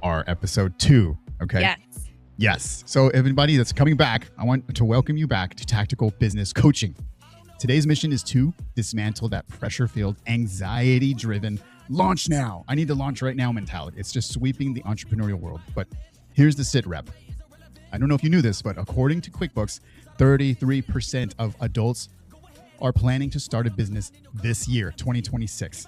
our episode 2. Okay. Yes. Yes. So everybody that's coming back, I want to welcome you back to Tactical Business Coaching. Today's mission is to dismantle that pressure-filled, anxiety-driven launch now. I need to launch right now mentality. It's just sweeping the entrepreneurial world. But here's the sit rep. I don't know if you knew this, but according to QuickBooks, 33% of adults are planning to start a business this year, 2026.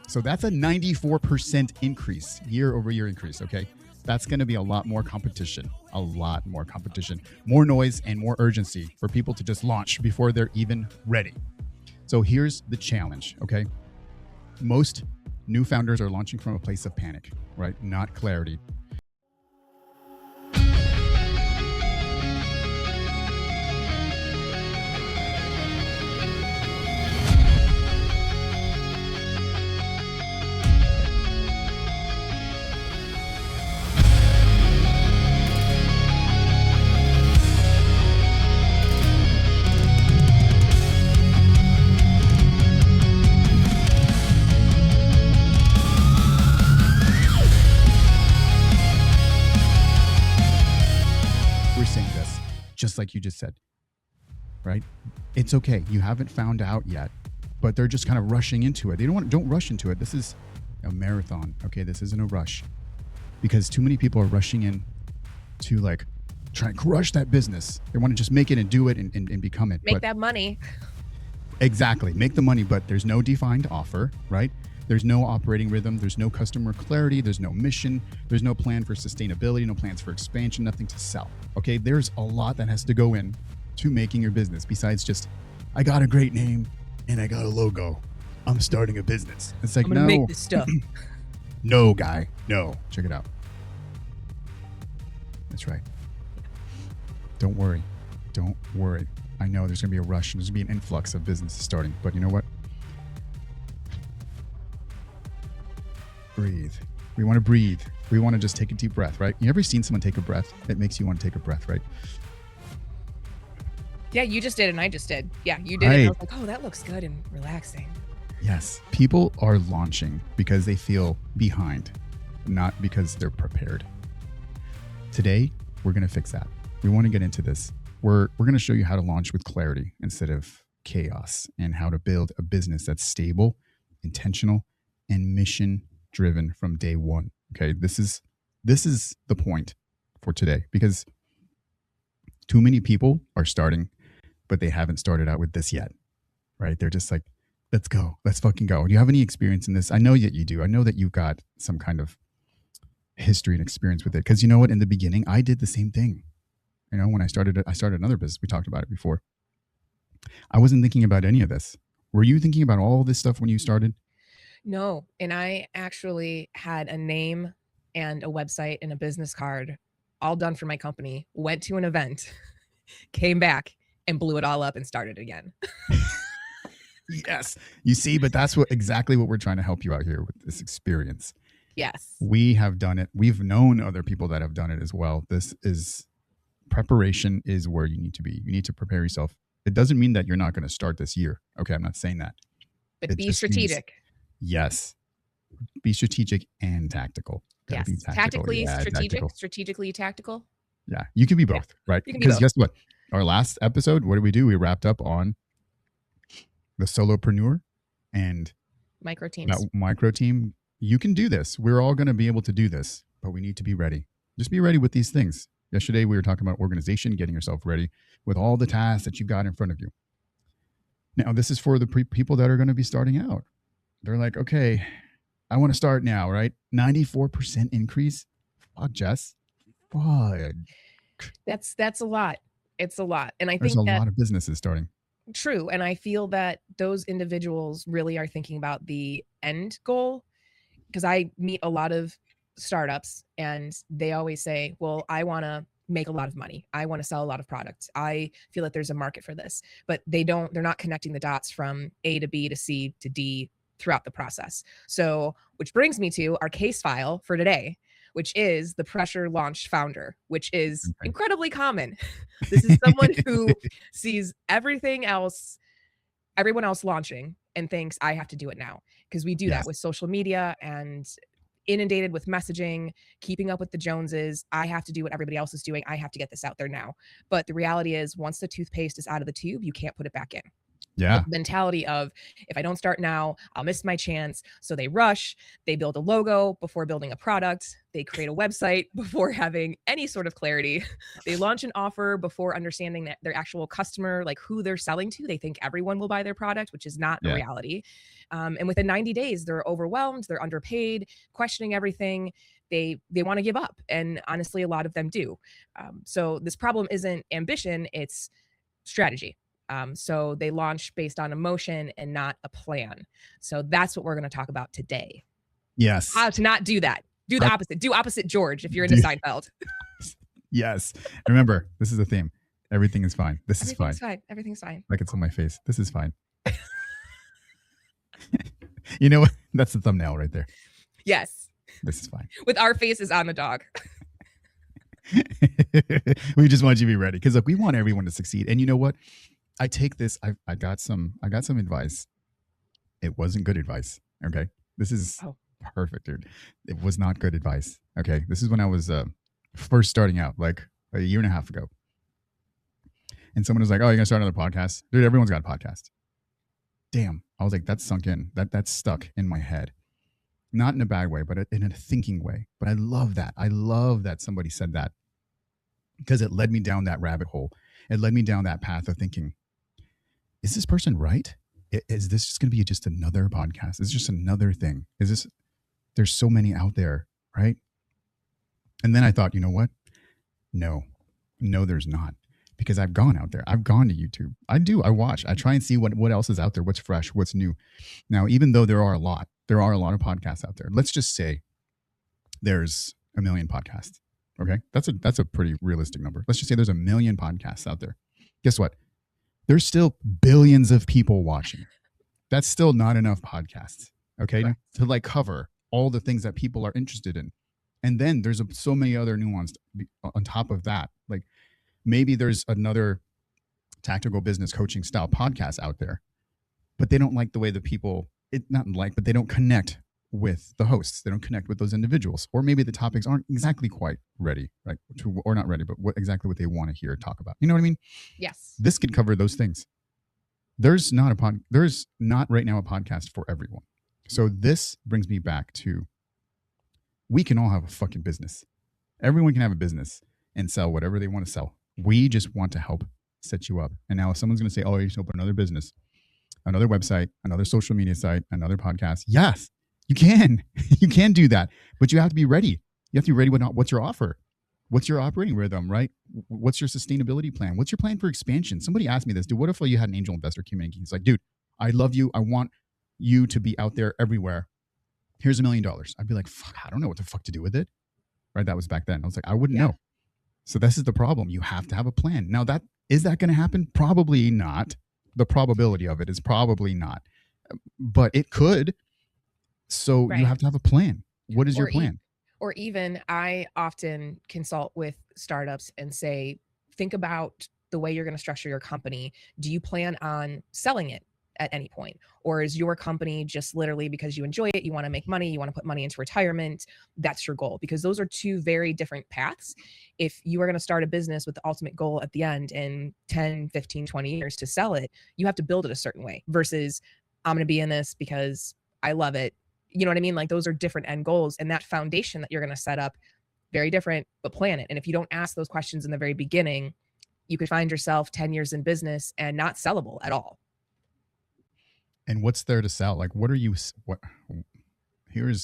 So that's a 94% increase, year-over-year increase, okay? That's going to be a lot more competition, more noise and more urgency for people to just launch before they're even ready. So here's the challenge, okay? Most new founders are launching from a place of panic, right? Not clarity. Just like you just said, right? It's okay. You haven't found out yet, but they're just kind of rushing into it. Don't rush into it. This is a marathon. Okay. This isn't a rush because too many people are rushing in to like try and crush that business. They want to just make it and do it and become it. Make that money. Exactly. Make the money, but there's no defined offer, right? There's no operating rhythm. There's no customer clarity. There's no mission. There's no plan for sustainability, no plans for expansion, nothing to sell. Okay. There's a lot that has to go in to making your business besides just, I got a great name and I got a logo. I'm starting a business. It's like, I'm gonna make this stuff. No, guy. No. Check it out. That's right. Don't worry. Don't worry. I know there's going to be a rush and there's going to be an influx of businesses starting, but you know what? Breathe. We want to breathe. We want to just take a deep breath, right? You ever seen someone take a breath? It makes you want to take a breath, right? Yeah, you just did and I just did. Yeah, you did it. And I was like, oh, that looks good and relaxing. Yes. People are launching because they feel behind, not because they're prepared. Today, we're going to fix that. We want to get into this. We're going to show you how to launch with clarity instead of chaos and how to build a business that's stable, intentional, and mission driven from day one. Okay. This is the point for today because too many people are starting, but they haven't started out with this yet, right? They're just like, let's go. Let's fucking go. Do you have any experience in this? I know that you do. I know that you've got some kind of history and experience with it. Cause you know what? In the beginning, I did the same thing. You know, when I started another business. We talked about it before. I wasn't thinking about any of this. Were you thinking about all this stuff when you started? No. And I actually had a name and a website and a business card all done for my company, went to an event, came back and blew it all up and started again. Yes. You see, but that's exactly what we're trying to help you out here with this experience. Yes. We have done it. We've known other people that have done it as well. Preparation is where you need to be. You need to prepare yourself. It doesn't mean that you're not going to start this year. Okay. I'm not saying that. But be strategic. Yes. Be strategic and tactical. Yes. Tactically strategic, strategically tactical. Yeah. You can be both, right? Because guess what? Our last episode, what did we do? We wrapped up on the solopreneur and micro teams. That micro team. You can do this. We're all going to be able to do this, but we need to be ready. Just be ready with these things. Yesterday, we were talking about organization, getting yourself ready with all the tasks that you've got in front of you. Now, this is for the people that are going to be starting out. They're like, okay, I want to start now, right? 94% increase. Fuck, Jess. Fuck. That's a lot. It's a lot. And I think there's a lot of businesses starting. True. And I feel that those individuals really are thinking about the end goal, because I meet a lot of startups and they always say, well, I want to make a lot of money. I want to sell a lot of products. I feel that there's a market for this, but they're not connecting the dots from A to B to C to D throughout the process. So, which brings me to our case file for today, which is the pressure launch founder, which is incredibly common. This is someone who sees everyone else launching and thinks I have to do it now, because we do that with social media and inundated with messaging, keeping up with the Joneses. I have to do what everybody else is doing. I have to get this out there now. But the reality is, once the toothpaste is out of the tube, you can't put it back in. Yeah. The mentality of, if I don't start now, I'll miss my chance. So they rush, they build a logo before building a product, they create a website before having any sort of clarity. They launch an offer before understanding that their actual customer, like who they're selling to, they think everyone will buy their product, which is not the Yeah. reality. And within 90 days, they're overwhelmed, they're underpaid, questioning everything. They want to give up. And honestly, a lot of them do. So this problem isn't ambition, it's strategy. So they launch based on emotion and not a plan. So that's what we're going to talk about today. Yes. How to not do that. Do the opposite. Do opposite George if you're into Do- Seinfeld. Yes. Remember, this is the theme. Everything is fine. This is fine. Everything's fine. Everything's fine. Like it's on my face. This is fine. You know what? That's the thumbnail right there. Yes. This is fine. With our faces on the dog. We just want you to be ready because look, we want everyone to succeed. And you know what? I take this. I got some advice. It wasn't good advice. Okay. This is perfect, dude. It was not good advice. Okay. This is when I was first starting out, like a year and a half ago. And someone was like, "Oh, you're gonna start another podcast?" Dude, everyone's got a podcast. Damn. I was like, that's sunk in. That's stuck in my head. Not in a bad way, but in a thinking way. But I love that. I love that somebody said that because it led me down that rabbit hole. It led me down that path of thinking, is this person right? Is this just going to be just another podcast? Is it just another thing? There's so many out there, right? And then I thought, you know what? No, there's not. Because I've gone out there. I've gone to YouTube. I watch. I try and see what else is out there, what's fresh, what's new. Now, even though there are a lot of podcasts out there. Let's just say there's 1 million podcasts. Okay. That's a pretty realistic number. Let's just say there's 1 million podcasts out there. Guess what? There's still billions of people watching. That's still not enough podcasts. Okay. Right. To like cover all the things that people are interested in. And then there's so many other nuanced on top of that. Like maybe there's another tactical business coaching style podcast out there, but they don't like the way the people, but they don't connect with the hosts. They don't connect with those individuals, or maybe the topics aren't exactly quite ready, right? Or not ready, but exactly what they want to hear talk about. You know what I mean? Yes. This could cover those things. There's not right now a podcast for everyone. So this brings me back to, we can all have a fucking business. Everyone can have a business and sell whatever they want to sell. We just want to help set you up. And now if someone's going to say, "Oh, you should open another business, another website, another social media site, another podcast," yes, you can. You can do that, but you have to be ready. You have to be ready with what's your offer, what's your operating rhythm, right? What's your sustainability plan? What's your plan for expansion? Somebody asked me this, dude, what if you had an angel investor community? He's like, dude, I love you. I want you to be out there everywhere. Here's $1 million. I'd be like, fuck, I don't know what the fuck to do with it. Right? That was back then. I was like, I wouldn't know. So this is the problem. You have to have a plan. Now is that going to happen? Probably not. The probability of it is probably not, but it could. So you have to have a plan. What is your plan? Or even I often consult with startups and say, think about the way you're going to structure your company. Do you plan on selling it at any point? Or is your company just literally because you enjoy it, you want to make money, you want to put money into retirement, that's your goal? Because those are two very different paths. If you are going to start a business with the ultimate goal at the end in 10, 15, 20 years to sell it, you have to build it a certain way versus I'm going to be in this because I love it. You know what I mean? Like those are different end goals, and that foundation that you're going to set up, very different, but plan it. And if you don't ask those questions in the very beginning, you could find yourself 10 years in business and not sellable at all. And what's there to sell? Like, what? Here it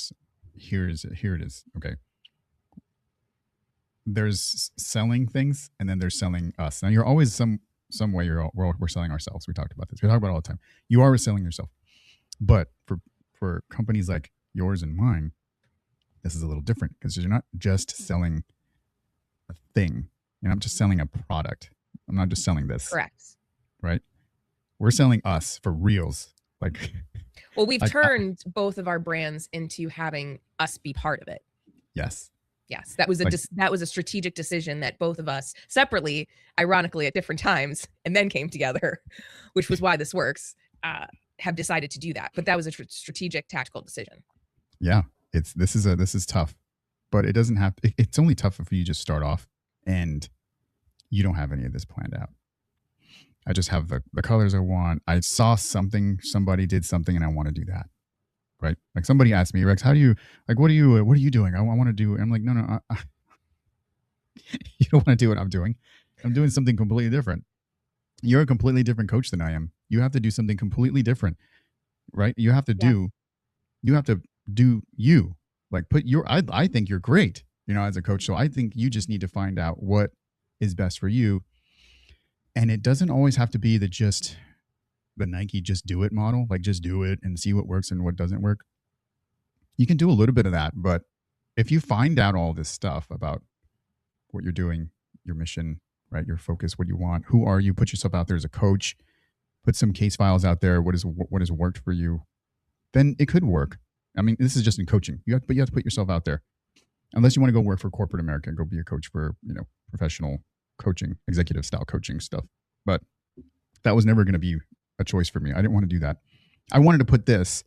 is. Okay. There's selling things, and then there's selling us. Now you're always some way we're selling ourselves. We talked about this. We talk about it all the time. You are selling yourself. But for companies like yours and mine, this is a little different because you're not just selling a thing. You're not just selling a product. I'm not just selling this. Correct. Right? We're selling us for reals. Like, well, we've turned both of our brands into having us be part of it. Yes. Yes. That was a strategic decision that both of us separately, ironically at different times, and then came together, which was why this works, have decided to do that. But that was a strategic, tactical decision. Yeah. This is tough, but it doesn't have. It's only tough if you just start off and you don't have any of this planned out. I just have the colors I want. I saw something, somebody did something, and I want to do that. Right? Like somebody asked me, Rex, how do you like? What are you doing? I want to do. And I'm like, no, you don't want to do what I'm doing. I'm doing something completely different. You're a completely different coach than I am. You have to do something completely different, right? You have to do you. Like put your. I think you're great, as a coach. So I think you just need to find out what is best for you. And it doesn't always have to be the Nike just do it model, like just do it and see what works and what doesn't work. You can do a little bit of that, but if you find out all this stuff about what you're doing, your mission, right, your focus, what you want, who are you, put yourself out there as a coach, put some case files out there, what has worked for you, then it could work. I mean, this is just in coaching. You have to put yourself out there. Unless you want to go work for corporate America and go be a coach for, professional coaching, executive style coaching stuff. But that was never going to be a choice for me. I didn't want to do that. I wanted to put this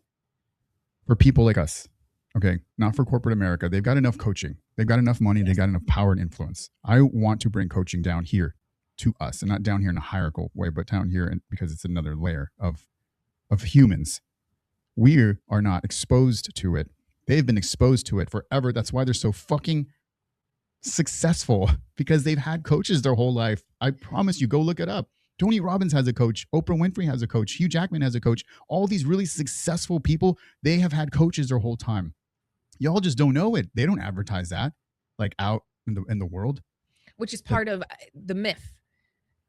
for people like us. Okay. Not for corporate America. They've got enough coaching. They've got enough money. They've got enough power and influence. I want to bring coaching down here to us, and not down here in a hierarchical way, but down here because it's another layer of humans. We are not exposed to it. They've been exposed to it forever. That's why they're so fucking successful, because they've had coaches their whole life. I promise you, go look it up. Tony Robbins has a coach. Oprah Winfrey has a coach. Hugh Jackman has a coach. All these really successful people, they have had coaches their whole time. Y'all just don't know it. They don't advertise that like out in the world. Which is part of the myth,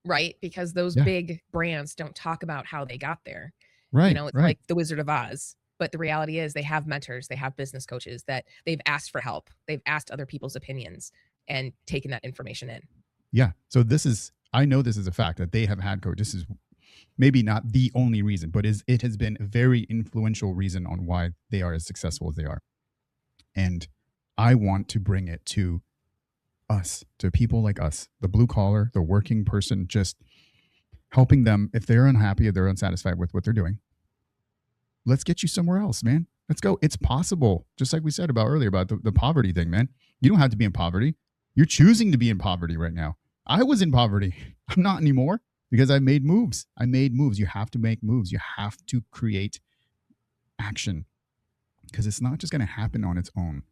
right? Because those big brands don't talk about how they got there. Right. It's like the Wizard of Oz. But the reality is they have mentors, they have business coaches that they've asked for help. They've asked other people's opinions and taken that information in. Yeah. So I know this is a fact that they have had coaches. This is maybe not the only reason, but it has been a very influential reason on why they are as successful as they are. And I want to bring it to us, to people like us, the blue collar, the working person, just helping them if they're unhappy or they're unsatisfied with what they're doing. Let's get you somewhere else, man. Let's go. It's possible. Just like we said about earlier about the poverty thing, man. You don't have to be in poverty. You're choosing to be in poverty right now. I was in poverty. I'm not anymore because I made moves. You have to make moves. You have to create action because it's not just going to happen on its own.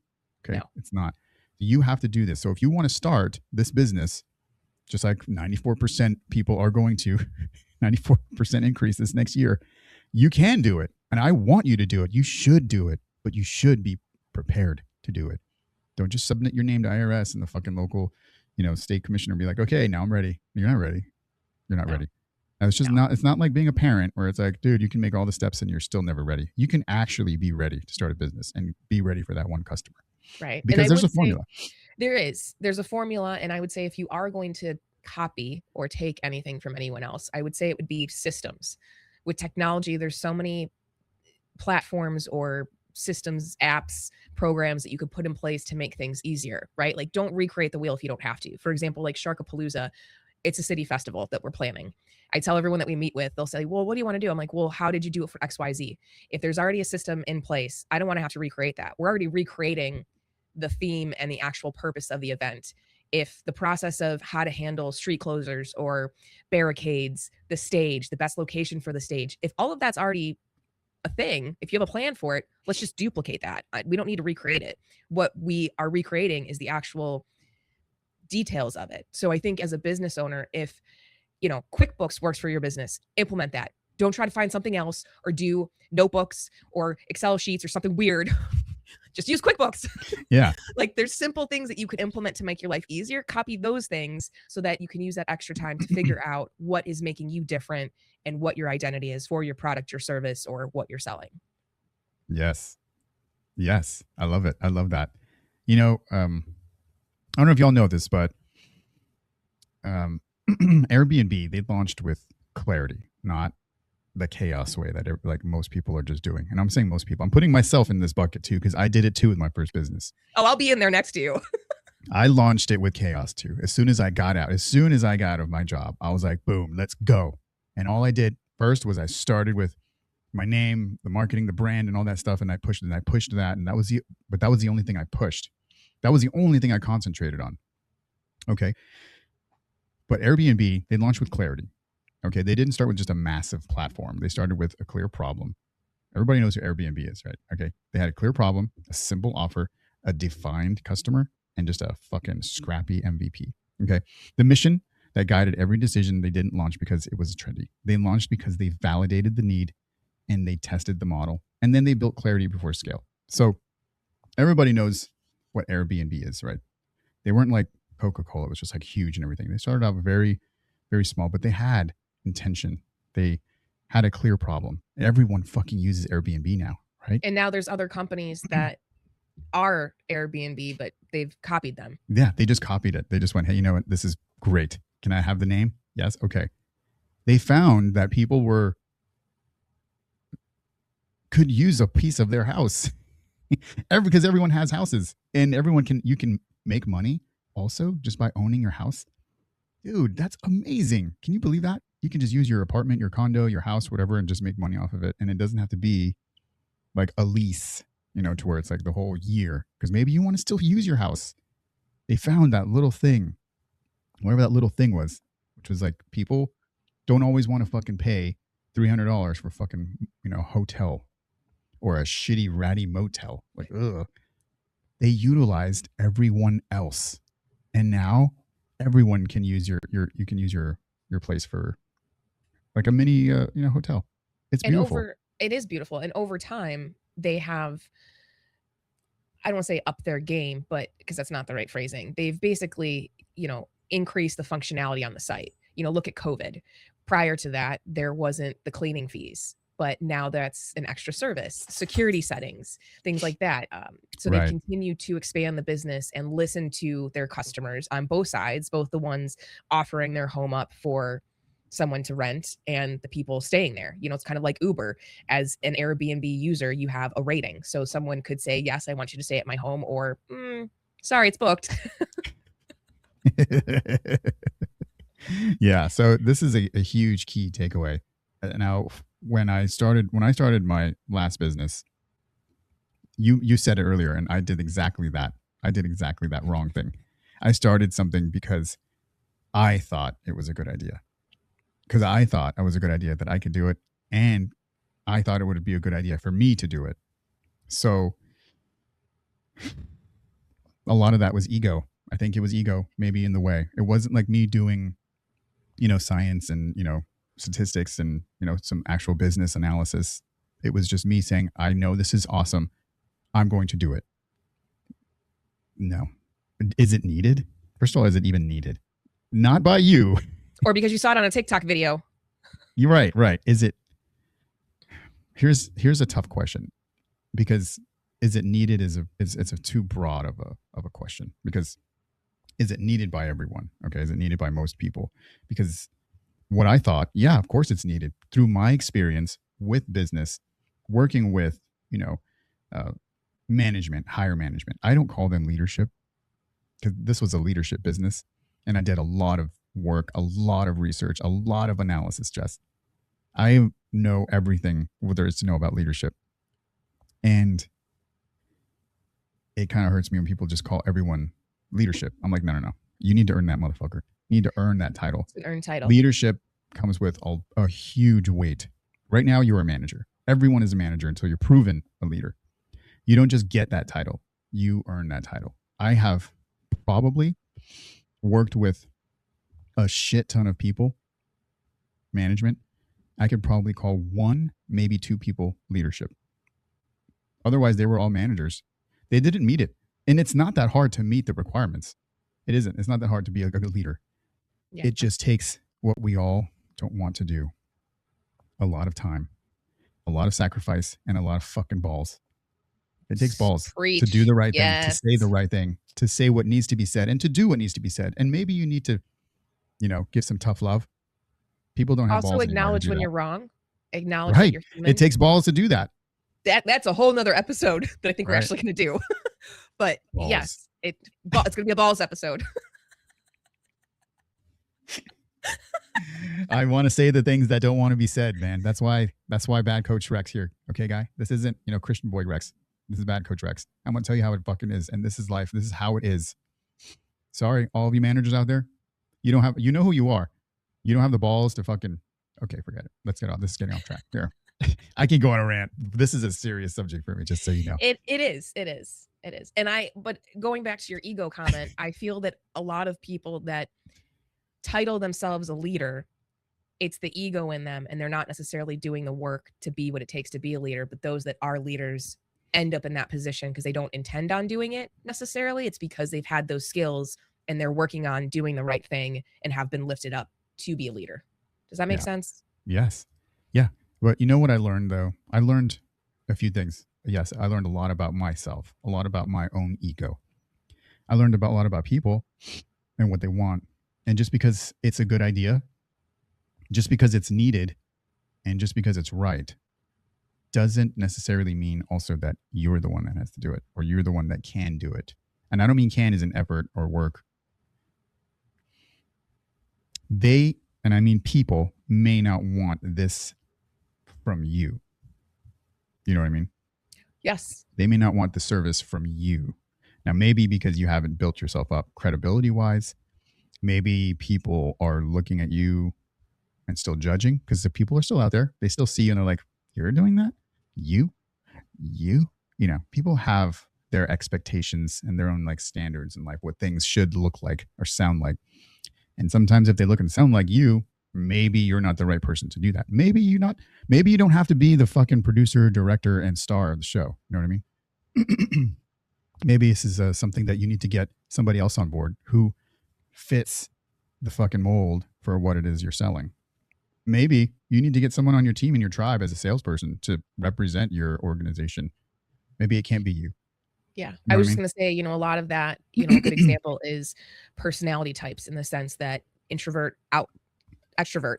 Okay. No. It's not. You have to do this. So if you want to start this business, just like 94% people are going to, 94% increase this next year, you can do it. And I want you to do it. You should do it, but you should be prepared to do it. Don't just submit your name to IRS and the fucking local, state commissioner and be like, okay, now I'm ready. You're not ready. You're not ready. And it's just it's not like being a parent where it's like, dude, you can make all the steps and you're still never ready. You can actually be ready to start a business and be ready for that one customer. Right. Because there's a formula. There's a formula. And I would say if you are going to copy or take anything from anyone else, I would say it would be systems. With technology, there's so many platforms or systems, apps, programs that you could put in place to make things easier, right? Like don't recreate the wheel if you don't have to. For example, like Sharkapalooza, it's a city festival that we're planning. I tell everyone that we meet with, they'll say, well, what do you want to do? I'm like, well, how did you do it for XYZ? If there's already a system in place, I don't want to have to recreate that. We're already recreating the theme and the actual purpose of the event. If the process of how to handle street closers or barricades, the stage, the best location for the stage, if all of that's already a thing, if you have a plan for it, let's just duplicate that. We don't need to recreate it. What we are recreating is the actual details of it. So I think as a business owner, if QuickBooks works for your business, implement that. Don't try to find something else or do notebooks or Excel sheets or something weird. Just use QuickBooks. Yeah. Like there's simple things that you can implement to make your life easier. Copy those things so that you can use that extra time to figure out what is making you different and what your identity is for your product, your service, or what you're selling. Yes. Yes. I love it. I love that. I don't know if y'all know this, but Airbnb, they launched with clarity, not the chaos way that like most people are just doing. And I'm saying most people, I'm putting myself in this bucket too, because I did it too with my first business. Oh, I'll be in there next to you. I launched it with chaos too. As soon as I got out of my job, I was like, boom, let's go. And all I did first was I started with my name, the marketing, the brand, and all that stuff. And I pushed that. And that was the only thing I pushed. That was the only thing I concentrated on. Okay. But Airbnb, they launched with clarity. Okay. They didn't start with just a massive platform. They started with a clear problem. Everybody knows who Airbnb is, right? Okay. They had a clear problem, a simple offer, a defined customer, and just a fucking scrappy MVP. Okay. The mission that guided every decision, they didn't launch because it was trendy. They launched because they validated the need and they tested the model, and then they built clarity before scale. So everybody knows what Airbnb is, right? They weren't like Coca-Cola, it was just like huge and everything. They started out very, very small, but they had intention. They had a clear problem. Everyone fucking uses Airbnb now, right? And now there's other companies that are Airbnb, but they've copied them. Yeah, they just copied it. They just went, hey, you know what? This is great. Can I have the name? Yes. Okay. They found that people could use a piece of their house because everyone has houses, and you can make money also just by owning your house. Dude, that's amazing. Can you believe that? You can just use your apartment, your condo, your house, whatever, and just make money off of it. And it doesn't have to be like a lease, to where it's like the whole year, because maybe you want to still use your house. They found that little thing, whatever that little thing was, which was like people don't always want to fucking pay $300 for fucking, hotel or a shitty ratty motel. Like, ugh. They utilized everyone else. And now everyone can use your place for like a mini, hotel. It's beautiful. It is beautiful. And over time, they have, I don't want to say up their game, but because that's not the right phrasing. They've basically, increased the functionality on the site. Look at COVID. Prior to that, there wasn't the cleaning fees, but now that's an extra service, security settings, things like that. So Right. they continue to expand the business and listen to their customers on both sides, both the ones offering their home up for someone to rent and the people staying there. It's kind of like Uber. As an Airbnb user, you have a rating. So someone could say, yes, I want you to stay at my home, or sorry, it's booked. Yeah. So this is a huge key takeaway. Now, when I started my last business, you said it earlier, and I did exactly that. I did exactly that wrong thing. I started something because I thought it was a good idea. Because I thought it was a good idea that I could do it, and I thought it would be a good idea for me to do it. So a lot of that was ego. I think it was ego maybe in the way. It wasn't like me doing, science and, statistics and, some actual business analysis. It was just me saying, I know this is awesome. I'm going to do it. No. Is it needed? First of all, is it even needed? Not by you. Or because you saw it on a TikTok video. You're right. Right. Is it? Here's a tough question, because is it needed it's a too broad of a question, because is it needed by everyone? Okay. Is it needed by most people? Because what I thought, yeah, of course it's needed through my experience with business, working with, management, higher management. I don't call them leadership, because this was a leadership business. And I did a lot of work, a lot of research, a lot of analysis, Jess. I know everything there is to know about leadership. And it kind of hurts me when people just call everyone leadership. I'm like, no. You need to earn that, motherfucker. You need to earn that title. It's an earned title. Leadership comes with a huge weight. Right now, you're a manager. Everyone is a manager until you're proven a leader. You don't just get that title. You earn that title. I have probably worked with a shit ton of people, management. I could probably call one, maybe two people leadership. Otherwise, they were all managers. They didn't meet it. And it's not that hard to meet the requirements. It isn't. It's not that hard to be a good leader. Yeah. It just takes what we all don't want to do. A lot of time, a lot of sacrifice, and a lot of fucking balls. It takes balls to do the right thing, to say the right thing, to say what needs to be said, and to do what needs to be said. And maybe you need to, give some tough love. People don't have balls. Also acknowledge when you're wrong. Acknowledge that you're human. It takes balls to do that. That's a whole nother episode that I think we're actually going to do. But balls. Yes, it's going to be a balls episode. I want to say the things that don't want to be said, man. That's why bad coach Rex here. Okay, guy. This isn't, Christian boy Rex. This is bad coach Rex. I'm gonna tell you how it fucking is. And this is life. This is how it is. Sorry, all of you managers out there. You don't have, you know who you are. You don't have the balls to fucking, okay, forget it. Let's get off. This is getting off track. Here. I can go on a rant. This is a serious subject for me, just so you know. It is. But going back to your ego comment, I feel that a lot of people that title themselves a leader, it's the ego in them, and they're not necessarily doing the work to be what it takes to be a leader. But those that are leaders end up in that position because they don't intend on doing it necessarily. It's because they've had those skills and they're working on doing the right thing and have been lifted up to be a leader. Does that make sense? Yes. Yeah. But you know what I learned, though? I learned a few things. Yes, I learned a lot about myself, a lot about my own ego. I learned a lot about people and what they want. And just because it's a good idea, just because it's needed, and just because it's right, doesn't necessarily mean also that you're the one that has to do it, or you're the one that can do it. And I don't mean can as an effort or work. They, and I mean people, may not want this from you. You know what I mean? Yes. They may not want the service from you. Now, maybe because you haven't built yourself up credibility-wise, maybe people are looking at you and still judging, because the people are still out there. They still see you and they're like, you're doing that? You, people have their expectations and their own like standards and like what things should look like or sound like. And sometimes if they look and sound like you, maybe you're not the right person to do that. Maybe you don't have to be the fucking producer, director, and star of the show. You know what I mean? Maybe this is something that you need to get somebody else on board who fits the fucking mold for what it is you're selling. Maybe you need to get someone on your team and your tribe as a salesperson to represent your organization. Maybe it can't be you. Yeah. You know I was just going to say, a lot of that, a good example is personality types, in the sense that introvert, extrovert.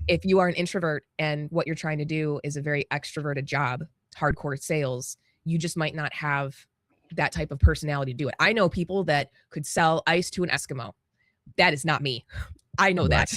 If you are an introvert and what you're trying to do is a very extroverted job, hardcore sales, you just might not have that type of personality to do it. I know people that could sell ice to an Eskimo. That is not me. I know that.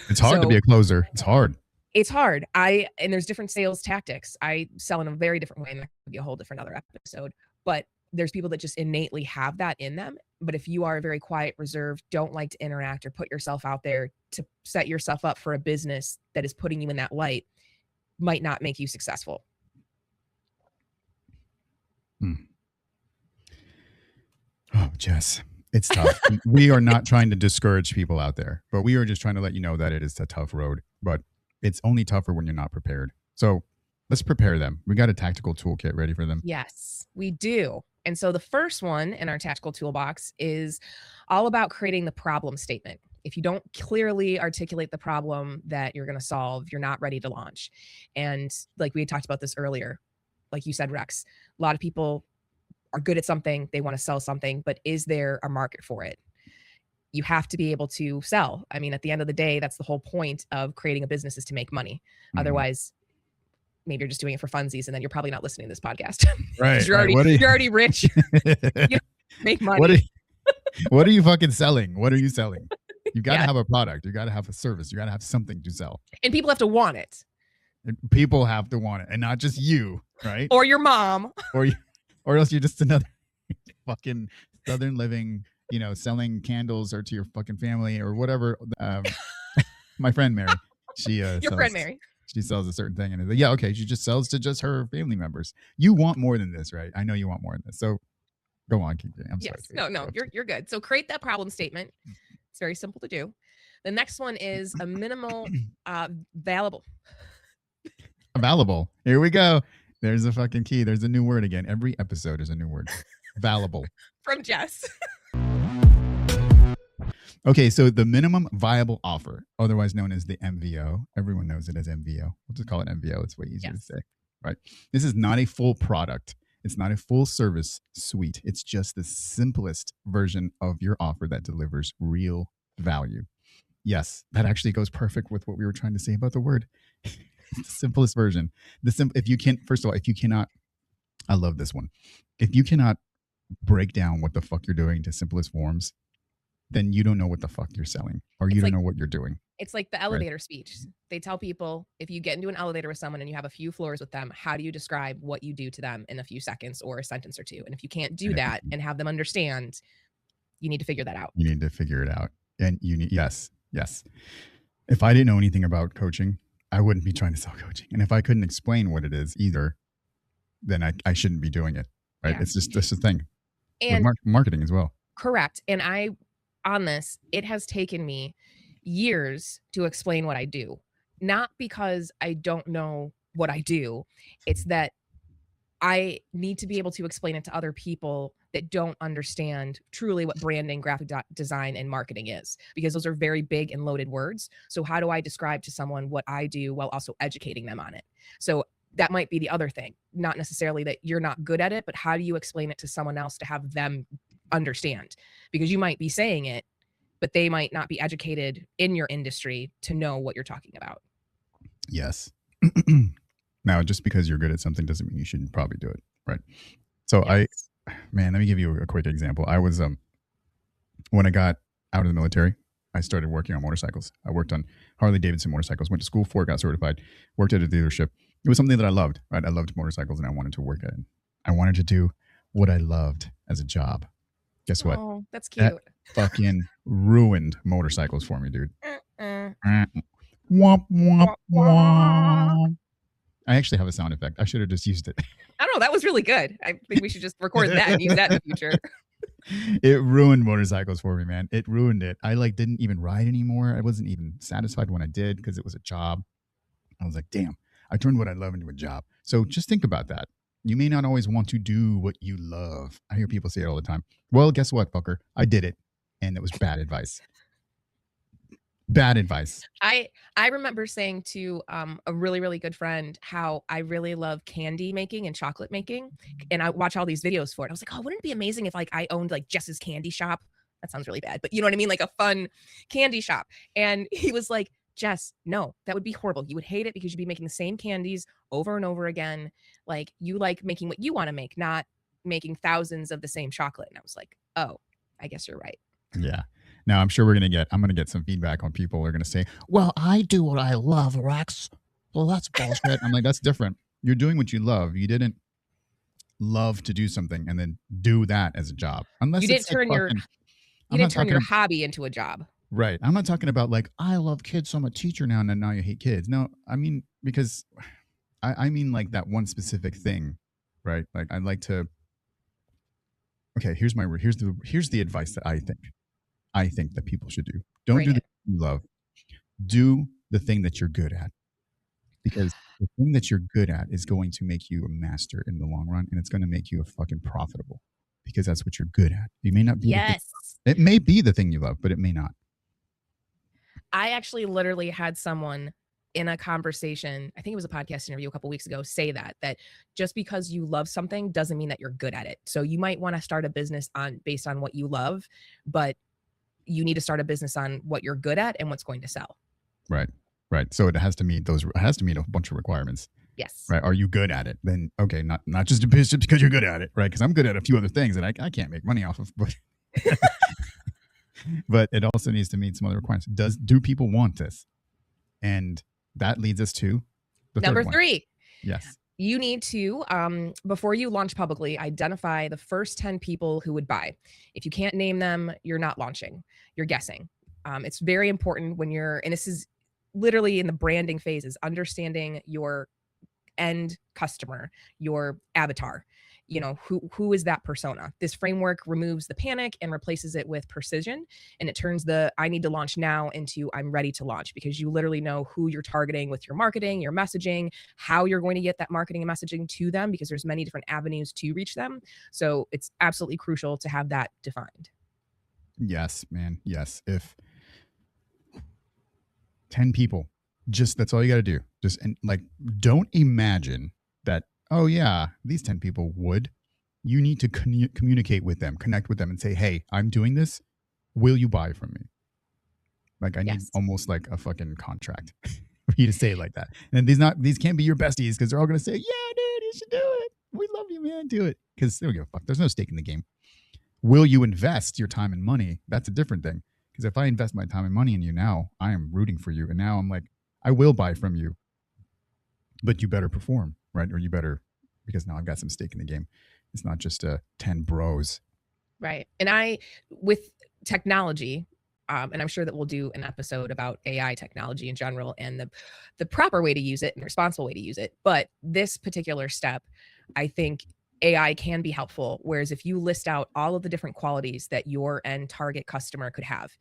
It's hard to be a closer. It's hard. It's hard. And there's different sales tactics. I sell in a very different way, and that could be a whole different other episode. But there's people that just innately have that in them. But if you are very quiet, reserved, don't like to interact or put yourself out there to set yourself up for a business that is putting you in that light, might not make you successful. Oh, Jess, it's tough. We are not trying to discourage people out there, but we are just trying to let you know that it is a tough road, but it's only tougher when you're not prepared. So let's prepare them. We got a tactical toolkit ready for them. Yes, we do. And so the first one in our tactical toolbox is all about creating the problem statement. If you don't clearly articulate the problem that you're going to solve, you're not ready to launch. And like we had talked about this earlier, like you said, Rex, a lot of people are good at something, they want to sell something, but is there a market for it? You have to be able to sell. I mean, at the end of the day, that's the whole point of creating a business, is to make money. Mm-hmm. Otherwise, maybe you're just doing it for funsies, and then you're probably not listening to this podcast. Right. You're already rich. You make money. What are you fucking selling? What are you selling? You got to have a product. You got to have a service. You got to have something to sell. And people have to want it. And people have to want it, and not just you, right? Or your mom. Or else you're just another fucking Southern living, selling candles or to your fucking family or whatever. My friend Mary, friend Mary, she sells a certain thing, and it's like, she just sells to just her family members. You want more than this, right? I know you want more than this. So go on, keep going. I'm sorry. No, you're good. So create that problem statement. It's very simple to do. The next one is a minimal valuable. Available. Here we go. There's a fucking key. There's a new word again. Every episode is a new word. Valuable. From Jess. Okay, so the minimum viable offer, otherwise known as the MVO. Everyone knows it as MVO. We'll just call it MVO. It's way easier to say, right? This is not a full product. It's not a full service suite. It's just the simplest version of your offer that delivers real value. Yes, that actually goes perfect with what we were trying to say about the word. The simplest version. If you cannot, I love this one. If you cannot break down what the fuck you're doing to simplest forms, then you don't know what the fuck you're selling, or you It's don't like know what you're doing. it's like the Right. elevator speech. They tell people if you get into an elevator with someone and you have a few floors with them, how do you describe what you do to them in a few seconds or a sentence or two? And if you can't do And if that and have them understand, you need to figure that out. you need to figure it out, and you need, yes, yes. If I didn't know anything about coaching, I wouldn't be trying to sell coaching. And if I couldn't explain what it is either, then I shouldn't be doing it. Right. Yeah. It's just this the thing with And marketing as well. correct. And on this, it has taken me years to explain what I do. Not because I don't know what I do. It's that I need to be able to explain it to other people that don't understand truly what branding, graphic design, and marketing is, because those are very big and loaded words. So, how do I describe to someone what I do while also educating them on it? So, that might be the other thing, not necessarily that you're not good at it, but how do you explain it to someone else to have them understand? Because you might be saying it, but they might not be educated in your industry to know what you're talking about. Yes. Now, just because you're good at something doesn't mean you shouldn't probably do it. Right. So Yes. man, let me give you a quick example. I was, when I got out of the military, I started working on motorcycles. I worked on Harley Davidson motorcycles, went to school for it, got certified, worked at a dealership. It was something that I loved, right? I loved motorcycles and I wanted to work at it. I wanted to do what I loved as a job. Guess what? Oh, that's That cute. fucking ruined motorcycles for me, dude. Uh-uh. Womp, womp, Wah, wah. womp. I actually have a sound effect. I should have just used it. I don't know. That was really good. I think we should just record that and use that in the future. It ruined motorcycles for me, man. It ruined it. I like didn't even ride anymore. I wasn't even satisfied when I did because it was a job. I was like, damn, I turned what I love into a job. So just think about that. You may not always want to do what you love. I hear people say it all the time. Well, guess what, fucker? I did it. And it was bad advice. Bad advice. I remember saying to a really, really good friend how I really love candy making and chocolate making. And I watch all these videos for it. I was like, oh, wouldn't it be amazing if like I owned like Jess's candy shop? That sounds really bad, but you know what I mean? Like a fun candy shop. And he was like, Jess, no, that would be horrible. You would hate it because you'd be making the same candies over and over again. Like you like making what you want to make, not making thousands of the same chocolate. And I was like, oh, I guess you're right. Yeah. Now I'm sure I'm gonna get some feedback on people who are gonna say, well, I do what I love, Rex. Well, that's bullshit. I'm like, that's different. You're doing what you love. You didn't love to do something and then do that as a job. Unless You didn't it's like turn your fucking, you I'm not didn't turn talking your about, hobby into a job. right. I'm not talking about like, I love kids, so I'm a teacher now, and then now you hate kids. No, I mean, because I mean like that one specific thing, right? Like I like to, okay, here's the advice that I think that people should do. Don't Bring do the it. thing you love. Do the thing that you're good at, because the thing that you're good at is going to make you a master in the long run, and it's going to make you a fucking profitable because that's what you're good at. You may not be the thing. Yes. It may be the thing you love, but it may not. I actually literally had someone in a conversation, I think it was a podcast interview a couple weeks ago, say that just because you love something doesn't mean that you're good at it. So you might want to start a business based on what you love, but you need to start a business on what you're good at and what's going to sell. Right. Right. So it has to meet a bunch of requirements. Yes. Right. Are you good at it? Then okay, not just because you're good at it, right? Because I'm good at a few other things that I can't make money off of, but but it also needs to meet some other requirements. Do people want this? And that leads us to the Number third one. 3. Yes. You need to, before you launch publicly, identify the first 10 people who would buy. If you can't name them, you're not launching, you're guessing. It's very important when and this is literally in the branding phases, understanding your end customer, your avatar. You know, who is that persona? This framework removes the panic and replaces it with precision, and it turns the I need to launch now into I'm ready to launch, because you literally know who you're targeting with your marketing, your messaging, how you're going to get that marketing and messaging to them, because there's many different avenues to reach them. So it's absolutely crucial to have that defined. Yes, man. Yes. If 10 people, just that's all you got to do. Just and like, don't imagine that, oh, yeah, these 10 people would. You need to communicate with them, connect with them, and say, hey, I'm doing this. Will you buy from me? Like, I need Yes. almost like a fucking contract for you to say it like that. And these can't be your besties because they're all going to say, yeah, dude, you should do it. We love you, man. Do it. Because they don't give a fuck. There's no stake in the game. Will you invest your time and money? That's a different thing. Because if I invest my time and money in you now, I am rooting for you. And now I'm like, I will buy from you, but you better perform, right? Or you better, because now I've got some stake in the game. It's not just 10 bros. Right. And with technology, and I'm sure that we'll do an episode about AI technology in general and the proper way to use it and the responsible way to use it. But this particular step, I think AI can be helpful. Whereas if you list out all of the different qualities that your end target customer could have,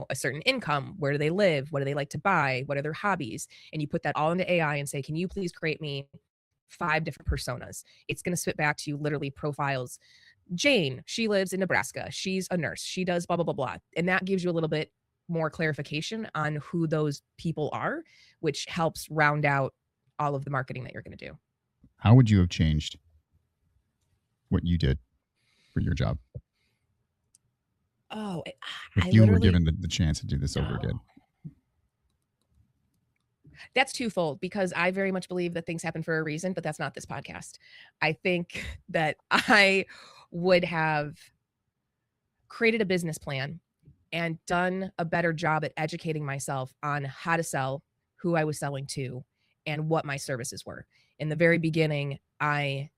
a certain income, where do they live, what do they like to buy, what are their hobbies, and you put that all into AI and say, can you please create me 5 different personas? It's going to spit back to you literally profiles. Jane, she lives in Nebraska. She's a nurse. She does blah, blah, blah, blah. And that gives you a little bit more clarification on who those people are, which helps round out all of the marketing that you're going to do. How would you have changed what you did for your job? Oh, if you were given the chance to do this over again? That's twofold, because I very much believe that things happen for a reason, but that's not this podcast. I think that I would have created a business plan and done a better job at educating myself on how to sell, who I was selling to, and what my services were. In the very beginning, I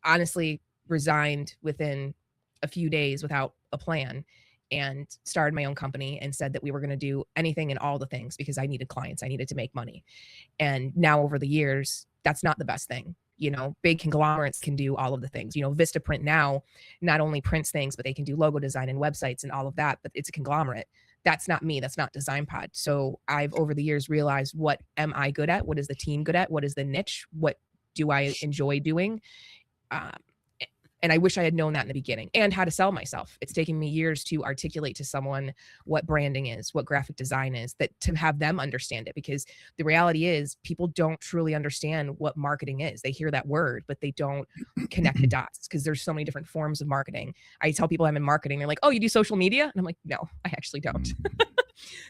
honestly resigned within a few days without a plan and started my own company and said that we were going to do anything and all the things because I needed clients. I needed to make money. And now over the years, that's not the best thing. Big conglomerates can do all of the things. Vistaprint now not only prints things, but they can do logo design and websites and all of that, but it's a conglomerate. That's not me. That's not DesignPod. So I've over the years realized, what am I good at? What is the team good at? What is the niche? What do I enjoy doing? And I wish I had known that in the beginning, and how to sell myself. It's taken me years to articulate to someone what branding is, what graphic design is, that to have them understand it, because the reality is people don't truly understand what marketing is. They hear that word, but they don't connect the dots because there's so many different forms of marketing. I tell people I'm in marketing. They're like, oh, you do social media? And I'm like, no, I actually don't.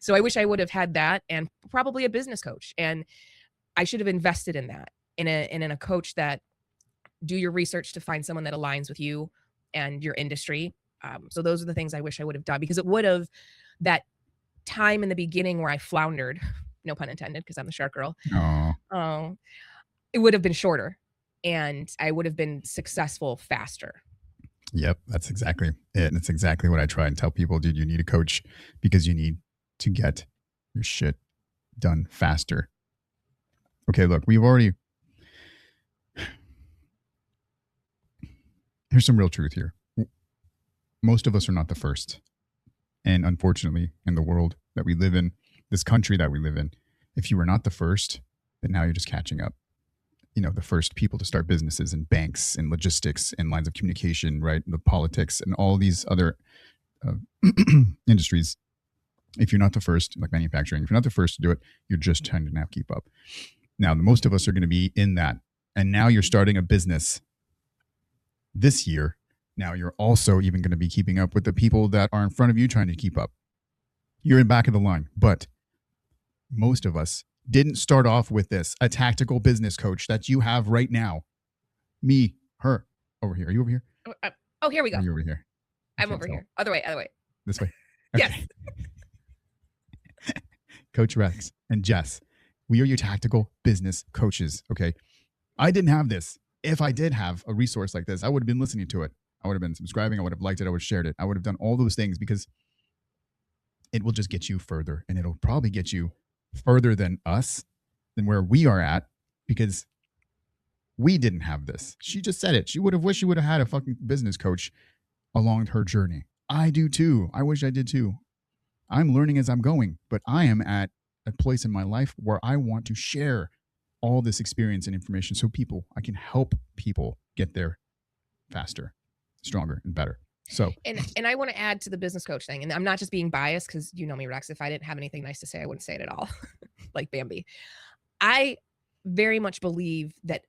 So I wish I would have had that, and probably a business coach. And I should have invested in that, in a coach that do your research to find someone that aligns with you and your industry. So those are the things I wish I would have done, because it would have, that time in the beginning where I floundered, no pun intended, because I'm the shark girl. It would have been shorter and I would have been successful faster. Yep, that's exactly it. And it's exactly what I try and tell people, dude, you need a coach because you need to get your shit done faster. Okay, look, here's some real truth here. Most of us are not the first. And unfortunately, in the world that we live in, this country that we live in, if you were not the first, then now you're just catching up. The first people to start businesses in banks and logistics and lines of communication, right? The politics and all these other industries. If you're not the first, like manufacturing, if you're not the first to do it, you're just trying to now keep up. Now, most of us are going to be in that. And now you're starting a business this year. Now you're also even going to be keeping up with the people that are in front of you trying to keep up. You're in back of the line, but most of us didn't start off with this, a tactical business coach that you have right now. Me, her, over here. Are you over here? Oh, here we go. Are you over here? I'm over here. Other way. This way. Okay. Yes. Coach Rex and Jess, we are your tactical business coaches. Okay. I didn't have this. If I did have a resource like this, I would have been listening to it. I would have been subscribing. I would have liked it. I would have shared it. I would have done all those things because it will just get you further, and it'll probably get you further than us, than where we are at, because we didn't have this. She just said it. She would have wished she would have had a fucking business coach along her journey. I do too. I wish I did too. I'm learning as I'm going, but I am at a place in my life where I want to share all this experience and information so I can help people get there faster, stronger, and better. So, and I want to add to the business coach thing, and I'm not just being biased, because you know me, Rex. If I didn't have anything nice to say, I wouldn't say it at all. Like Bambi. I very much believe that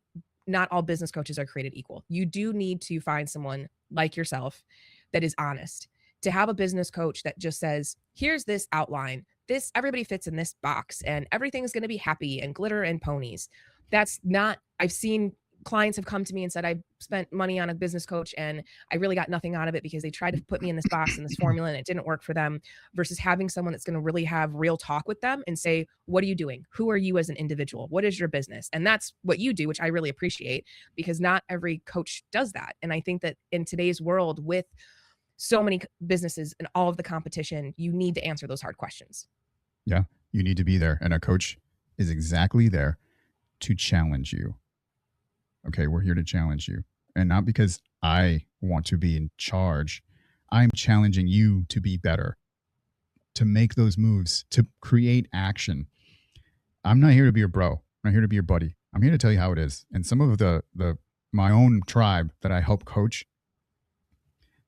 not all business coaches are created equal. You do need to find someone like yourself that is honest. To have a business coach that just says, here's this outline, everybody fits in this box, and everything's going to be happy and glitter and ponies. That's not, I've seen clients have come to me and said, I spent money on a business coach and I really got nothing out of it because they tried to put me in this box and this formula and it didn't work for them, versus having someone that's going to really have real talk with them and say, what are you doing? Who are you as an individual? What is your business? And that's what you do, which I really appreciate, because not every coach does that. And I think that in today's world, with so many businesses and all of the competition, you need to answer those hard questions. Yeah, you need to be there. And a coach is exactly there to challenge you. Okay, we're here to challenge you. And not because I want to be in charge. I'm challenging you to be better, to make those moves, to create action. I'm not here to be your bro. I'm not here to be your buddy. I'm here to tell you how it is. And some of the my own tribe that I help coach,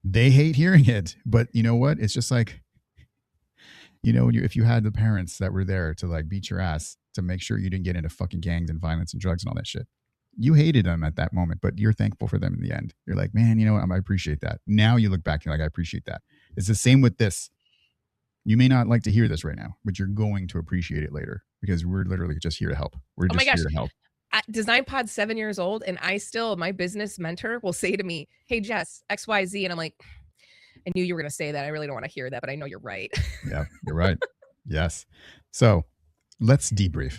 they hate hearing it. But you know what? It's just like, you know, if you had the parents that were there to like beat your ass to make sure you didn't get into fucking gangs and violence and drugs and all that shit. You hated them at that moment, but you're thankful for them in the end. You're like, man, you know what? I appreciate that. Now you look back, you're like, I appreciate that. It's the same with this. You may not like to hear this right now, but you're going to appreciate it later, because we're literally just here to help. We're just here to help. Design Pod's 7 years old, and my business mentor will say to me, hey, Jess, XYZ. And I'm like, I knew you were going to say that. I really don't want to hear that, but I know you're right. Yeah, you're right. Yes. So let's debrief.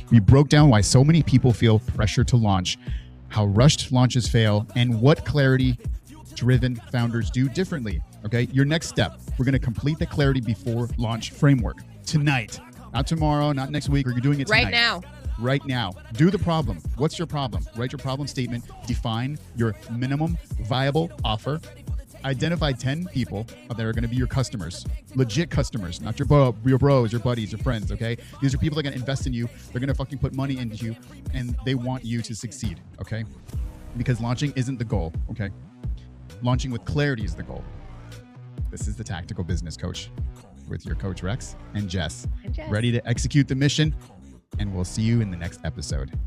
We broke down why so many people feel pressure to launch, how rushed launches fail, and what clarity-driven founders do differently. Okay, your next step, we're going to complete the clarity before launch framework tonight, not tomorrow, not next week. You're doing it tonight. Right now. Do the problem. What's your problem? Write your problem statement. Define your minimum viable offer. Identify 10 people that are going to be your customers, legit customers, not your bros, your buddies, your friends, okay? These are people that are going to invest in you. They're going to fucking put money into you, and they want you to succeed, okay? Because launching isn't the goal, okay? Launching with clarity is the goal. This is the Tactical Business Coach with your coach Rex and Jess. Ready to execute the mission, and we'll see you in the next episode.